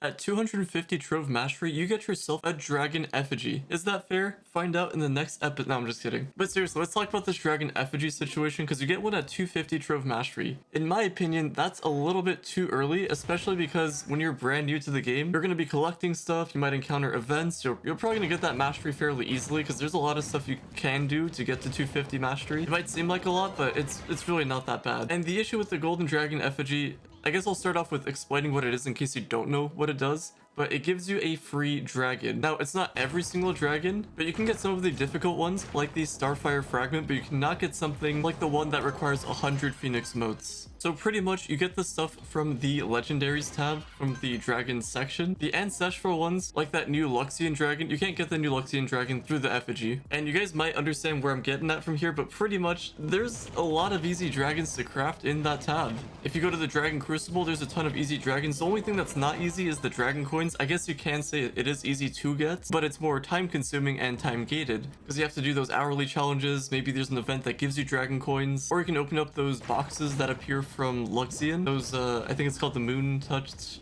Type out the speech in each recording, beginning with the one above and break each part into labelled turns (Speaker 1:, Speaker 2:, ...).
Speaker 1: At 250 Trove Mastery, you get yourself a Dragon Effigy. Is that fair? Find out in the next episode. No, I'm just kidding. But seriously, let's talk about this Dragon Effigy situation because you get one at 250 Trove Mastery. In my opinion, that's a little bit too early, especially because when you're brand new to the game, you're going to be collecting stuff, you might encounter events, you're probably going to get that mastery fairly easily because there's a lot of stuff you can do to get to 250 Mastery. It might seem like a lot, but it's really not that bad. And the issue with the Golden Dragon Effigy, I guess I'll start off with explaining what it is in case you don't know what it does. But it gives you a free dragon. Now, it's not every single dragon, but you can get some of the difficult ones, like the Starfire Fragment, but you cannot get something like the one that requires 100 Phoenix Motes. So pretty much, you get the stuff from the Legendaries tab, from the Dragons section. The Ancestral ones, like that new Luxian Dragon, you can't get the new Luxian Dragon through the Effigy. And you guys might understand where I'm getting at from here, but pretty much, there's a lot of easy dragons to craft in that tab. If you go to the Dragon Crucible, there's a ton of easy dragons. The only thing that's not easy is the Dragon Coin. I guess you can say it is easy to get, but it's more time consuming and time gated because you have to do those hourly challenges. Maybe there's an event that gives you dragon coins, or you can open up those boxes that appear from Luxian. Those I think it's called the Moon touched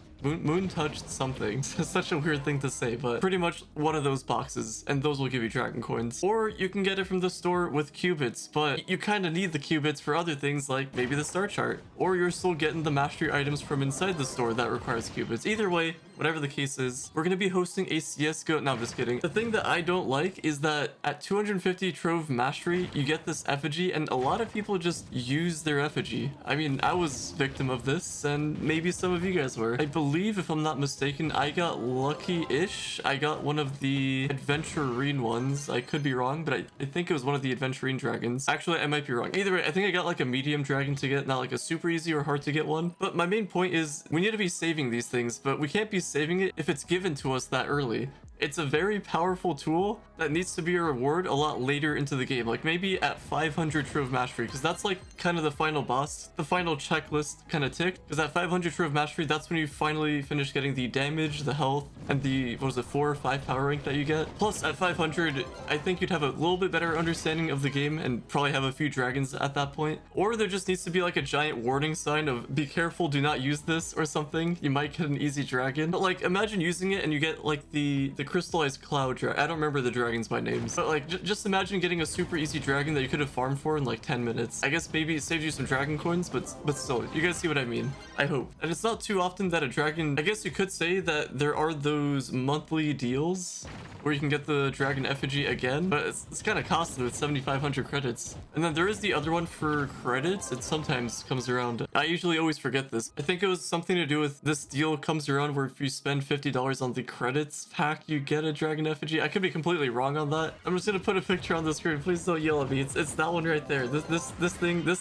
Speaker 1: something. It's such a weird thing to say, but pretty much one of those boxes, and those will give you dragon coins. Or you can get it from the store with qubits, but you kind of need the qubits for other things like maybe the star chart, or you're still getting the mastery items from inside the store that requires qubits. Either way, whatever the case is, we're going to be hosting a CSGO. No, I'm just kidding. The thing that I don't like is that at 250 Trove Mastery, you get this effigy, and a lot of people just use their effigy. I mean, I was victim of this, and maybe some of you guys were. I believe, if I'm not mistaken, I got lucky-ish. I got one of the adventurine ones. I could be wrong, but I think it was one of the adventurine dragons. Actually, I might be wrong. Either way, I think I got like a medium dragon to get, not like a super easy or hard to get one. But my main point is we need to be saving these things, but we can't be saving it if it's given to us that early. It's a very powerful tool that needs to be a reward a lot later into the game, like maybe at 500 Trove Mastery, because that's like kind of the final boss, the final checklist kind of tick. Because at 500 Trove Mastery, that's when you finally finish getting the damage, the health, and the, what was it, 4 or 5 power rank that you get. Plus at 500, I think you'd have a little bit better understanding of the game and probably have a few dragons at that point. Or there just needs to be like a giant warning sign of be careful, do not use this or something. You might get an easy dragon. But like imagine using it and you get like the crystallized cloud dragon. I don't remember the dragons by names, but like just imagine getting a super easy dragon that you could have farmed for in like 10 minutes. I guess maybe it saves you some dragon coins, but still, you guys see what I mean, I hope. And it's not too often that a dragon, I guess you could say that there are those monthly deals where you can get the Dragon Effigy again, but it's kind of costly with 7,500 credits. And then there is the other one for credits. It sometimes comes around. I usually always forget this. I think it was something to do with this deal comes around where if you spend $50 on the credits pack, you get a Dragon Effigy. I could be completely wrong on that. I'm just gonna put a picture on the screen. Please don't yell at me. It's that one right there. This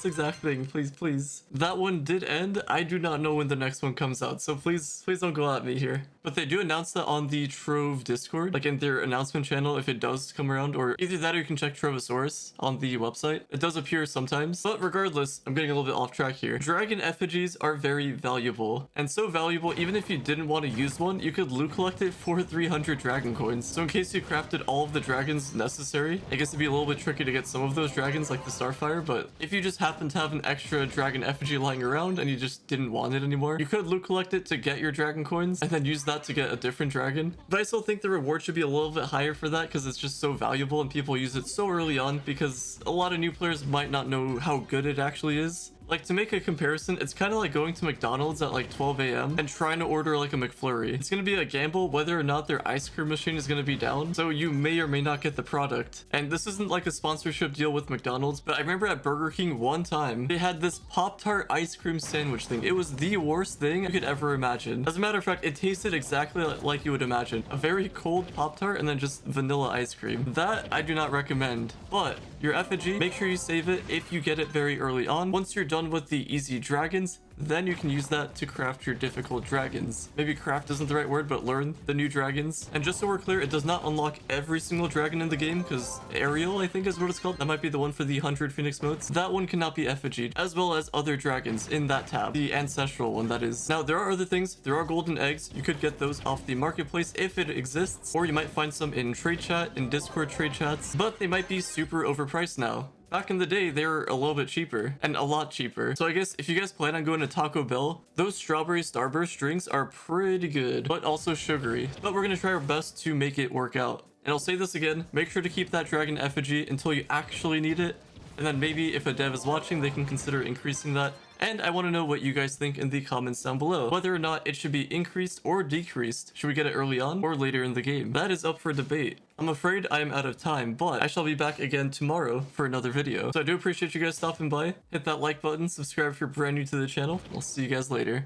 Speaker 1: exact thing. Please. That one did end. I do not know when the next one comes out, so please don't go at me here. But they do announce that on the Trove Discord, like in their announcement channel, if it does come around, or either that or you can check Trovosaurus on the website. It does appear sometimes, but regardless, I'm getting a little bit off track here. Dragon Effigies are very valuable, and so valuable even if you didn't want to use one, you could loot collect it for 300 dragon coins. So in case you crafted all of the dragons necessary, I guess it'd be a little bit tricky to get some of those dragons like the Starfire, but if you just happen to have an extra Dragon Effigy lying around and you just didn't want it anymore, you could loot collect it to get your dragon coins and then use that to get a different dragon. But I still think the reward should be a little bit higher for that because it's just so valuable and people use it so early on, because a lot of new players might not know how good it actually is. Like, to make a comparison, it's kind of like going to McDonald's at like 12 a.m. and trying to order like a McFlurry. It's going to be a gamble whether or not their ice cream machine is going to be down, so you may or may not get the product. And this isn't like a sponsorship deal with McDonald's, but I remember at Burger King one time, they had this Pop-Tart ice cream sandwich thing. It was the worst thing you could ever imagine. As a matter of fact, it tasted exactly like you would imagine. A very cold Pop-Tart and then just vanilla ice cream. That I do not recommend. But your effigy, make sure you save it if you get it very early on. Once you're done with the easy dragons, then you can use that to craft your difficult dragons. Maybe craft isn't the right word, but learn the new dragons. And just so we're clear, it does not unlock every single dragon in the game, because Ariel, I think is what it's called. That might be the one for the 100 Phoenix Motes. That one cannot be effigied, as well as other dragons in that tab. The ancestral one, that is. Now, there are other things. There are golden eggs. You could get those off the marketplace if it exists, or you might find some in trade chat, in Discord trade chats, but they might be super overpriced now. Back in the day, they were a little bit cheaper and a lot cheaper. So I guess if you guys plan on going to Taco Bell, those strawberry Starburst drinks are pretty good, but also sugary. But we're gonna try our best to make it work out. And I'll say this again, make sure to keep that Dragon Effigy until you actually need it. And then maybe if a dev is watching, they can consider increasing that. And I want to know what you guys think in the comments down below. Whether or not it should be increased or decreased. Should we get it early on or later in the game? That is up for debate. I'm afraid I am out of time, but I shall be back again tomorrow for another video. So I do appreciate you guys stopping by. Hit that like button, subscribe if you're brand new to the channel. I'll see you guys later.